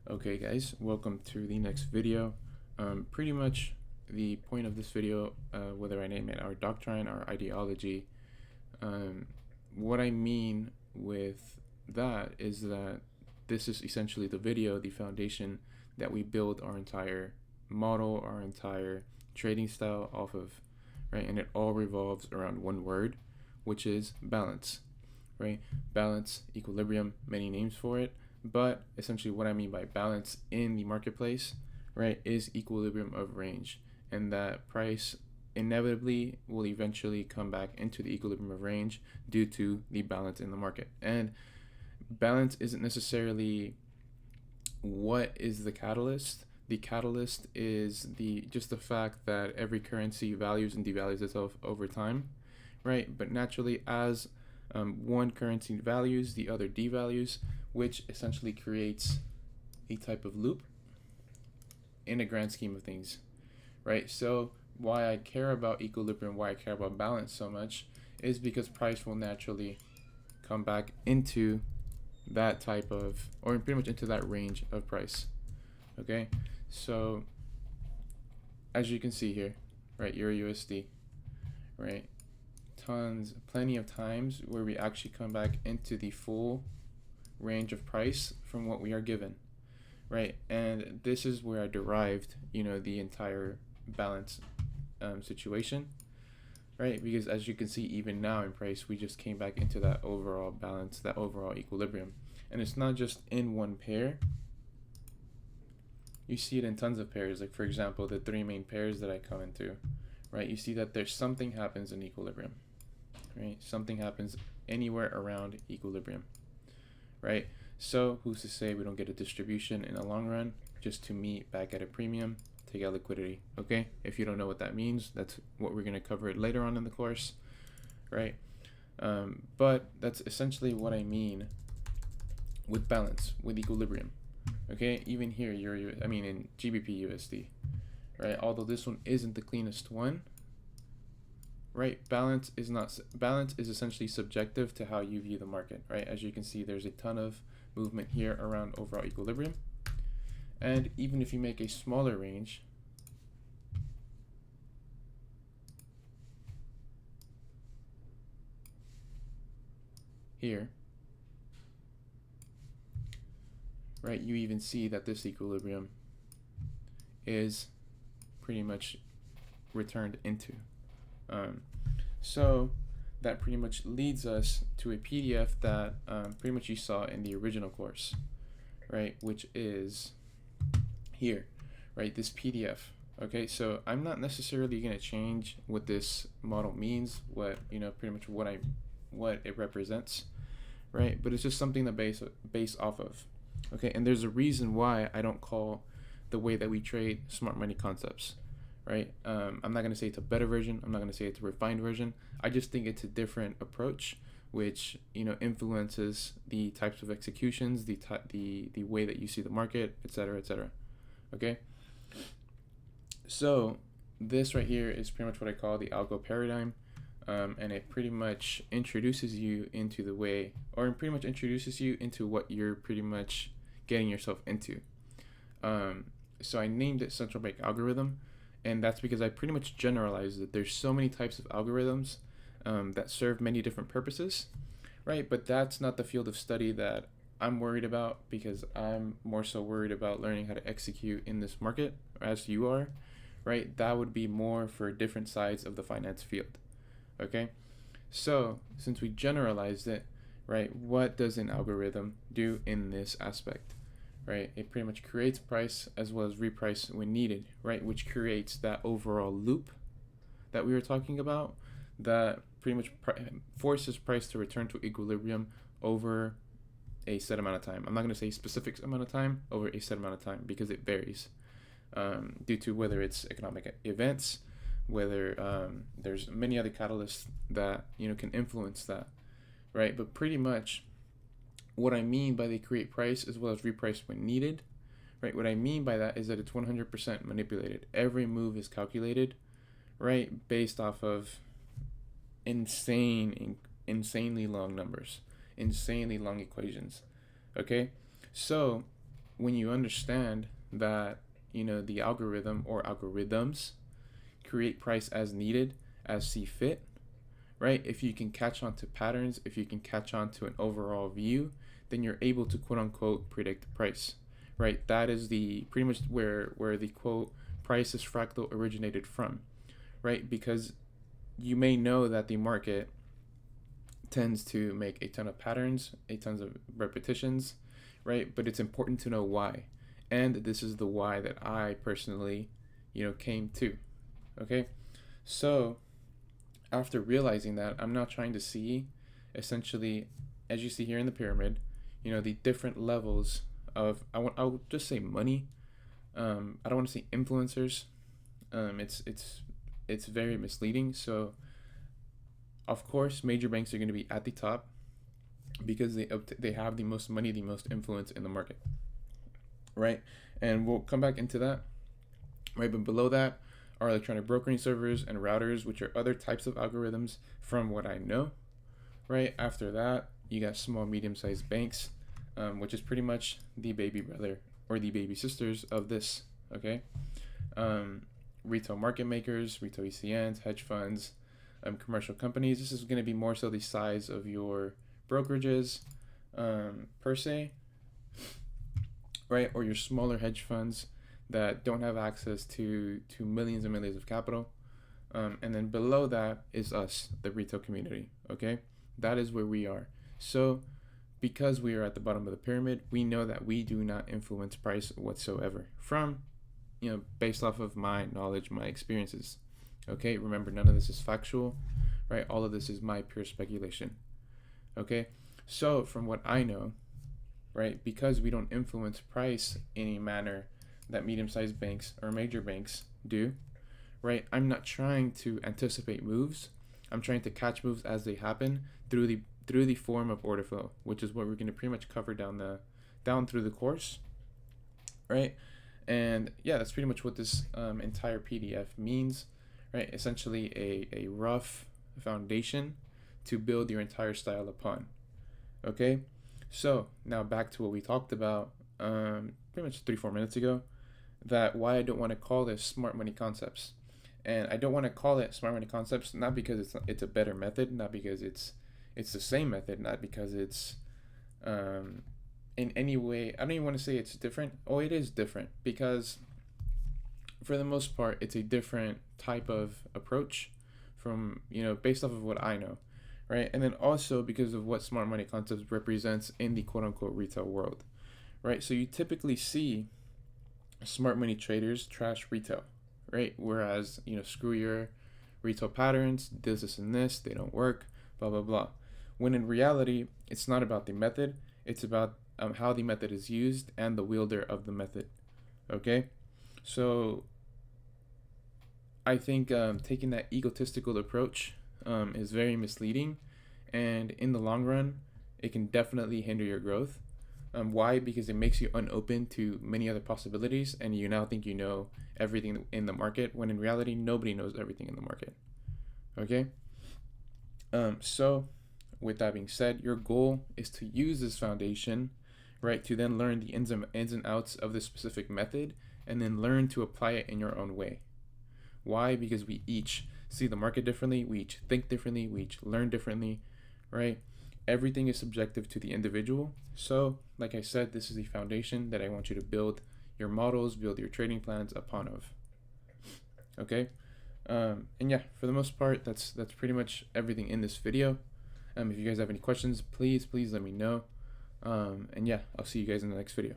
Okay guys, welcome to the next video. Pretty much the point of this video, whether I name it our doctrine, our ideology, what I mean with that is that this is essentially the video, the foundation that we build our entire model, our entire trading style off of, right? And it all revolves around one word, which is balance, right? Balance, equilibrium, many names for it. But essentially what I mean by balance in the marketplace, right, is equilibrium of range. And that price inevitably will eventually come back into the equilibrium of range due to the balance in the market. And balance isn't necessarily what is the catalyst. The catalyst is just the fact that every currency values and devalues itself over time, right? But naturally, as one currency values, the other devalues, which essentially creates a type of loop in a grand scheme of things, right? So why I care about equilibrium, why I care about balance so much, is because price will naturally come back into that type of, or pretty much into that range of price. Okay, so as you can see here, right, Euro USD, right, plenty of times where we actually come back into the full range of price from what we are given, right? And this is where I derived, the entire balance situation, right? Because as you can see, even now in price, we just came back into that overall balance, that overall equilibrium. And it's not just in one pair. You see it in tons of pairs. Like for example, the three main pairs that I come into, right? You see that there's something happens in equilibrium, right? Something happens anywhere around equilibrium, right? So who's to say we don't get a distribution in the long run just to meet back at a premium, take out liquidity, okay? If you don't know what that means, that's what we're going to cover it later on in the course, right? But that's essentially what I mean with balance, with equilibrium, okay? Even here, in GBPUSD, right? Although this one isn't the cleanest one, right? Balance is essentially subjective to how you view the market, right? As you can see, there's a ton of movement here around overall equilibrium. And even if you make a smaller range, here, right, you even see that this equilibrium is pretty much returned into. So that pretty much leads us to a PDF that pretty much you saw in the original course, right, which is here, right, this PDF. Okay, so I'm not necessarily going to change what this model means, pretty much what it represents, right, but it's just something to base off of. Okay, and there's a reason why I don't call the way that we trade smart money concepts, right? I'm not going to say it's a better version. I'm not going to say it's a refined version. I just think it's a different approach, which influences the types of executions, the way that you see the market, etc., etc. Okay. So this right here is pretty much what I call the algo paradigm, and it pretty much introduces you into the way, or it pretty much introduces you into what you're pretty much getting yourself into. So I named it central bank algorithm. And that's because I pretty much generalized that there's so many types of algorithms that serve many different purposes, right? But that's not the field of study that I'm worried about, because I'm more so worried about learning how to execute in this market, as you are, right? That would be more for different sides of the finance field, okay? So since we generalized it, right, what does an algorithm do in this aspect? Right, it pretty much creates price as well as reprice when needed, right, which creates that overall loop that we were talking about, that pretty much forces price to return to equilibrium over a set amount of time. I'm not going to say specific amount of time, over a set amount of time, because it varies due to whether it's economic events, whether there's many other catalysts that can influence that, right? But pretty much what I mean by they create price as well as reprice when needed, right? What I mean by that is that it's 100% manipulated. Every move is calculated, right, based off of insanely long numbers, insanely long equations, okay? So when you understand that, the algorithm or algorithms create price as needed, as see fit, right? If you can catch on to patterns, if you can catch on to an overall view, then you're able to quote unquote predict the price, right? That is the pretty much where the quote price is fractal originated from, right? Because you may know that the market tends to make a ton of patterns, a tons of repetitions, right? But it's important to know why. And this is the why that I personally, came to. Okay? So after realizing that, I'm now trying to see essentially, as you see here in the pyramid, the different levels of I would just say money. I don't want to say influencers. It's very misleading. So of course, major banks are going to be at the top because they have the most money, the most influence in the market, right? And we'll come back into that, right? But below that are electronic brokering servers and routers, which are other types of algorithms from what I know, right? After that, you got small, medium-sized banks, which is pretty much the baby brother or the baby sisters of this, okay? Retail market makers, retail ECNs, hedge funds, commercial companies. This is going to be more so the size of your brokerages, per se, right? Or your smaller hedge funds that don't have access to millions and millions of capital. And then below that is us, the retail community, okay? That is where we are. So because we are at the bottom of the pyramid, we know that we do not influence price whatsoever from, based off of my knowledge, my experiences. Okay, remember, none of this is factual, right? All of this is my pure speculation. Okay, so from what I know, right, because we don't influence price in a manner that medium-sized banks or major banks do, right? I'm not trying to anticipate moves. I'm trying to catch moves as they happen through the form of order flow, which is what we're going to pretty much cover down through the course, right? And yeah, that's pretty much what this entire PDF means. Right, essentially a rough foundation to build your entire style upon. Okay, so now back to what we talked about pretty much 3-4 minutes ago, that why I don't want to call this smart money concepts. And I don't want to call it smart money concepts not because it's a better method, not because it's the same method, not because it's in any way, I don't even want to say it's different. Oh, it is different because for the most part, it's a different type of approach from, based off of what I know, right? And then also because of what smart money concepts represents in the quote unquote retail world, right? So you typically see smart money traders trash retail, right? Whereas, screw your retail patterns, this and this, they don't work, blah, blah, blah. When in reality, it's not about the method, it's about how the method is used and the wielder of the method, okay? So I think taking that egotistical approach is very misleading, and in the long run, it can definitely hinder your growth. Why? Because it makes you unopen to many other possibilities, and you now think you know everything in the market, when in reality, nobody knows everything in the market. Okay? So, with that being said, your goal is to use this foundation, right, to then learn the ins and outs of this specific method, and then learn to apply it in your own way. Why? Because we each see the market differently, we each think differently, we each learn differently, right? Everything is subjective to the individual. So, like I said, this is the foundation that I want you to build your models, build your trading plans upon of. Okay? And yeah, for the most part, that's pretty much everything in this video. If you guys have any questions, please let me know. And yeah, I'll see you guys in the next video.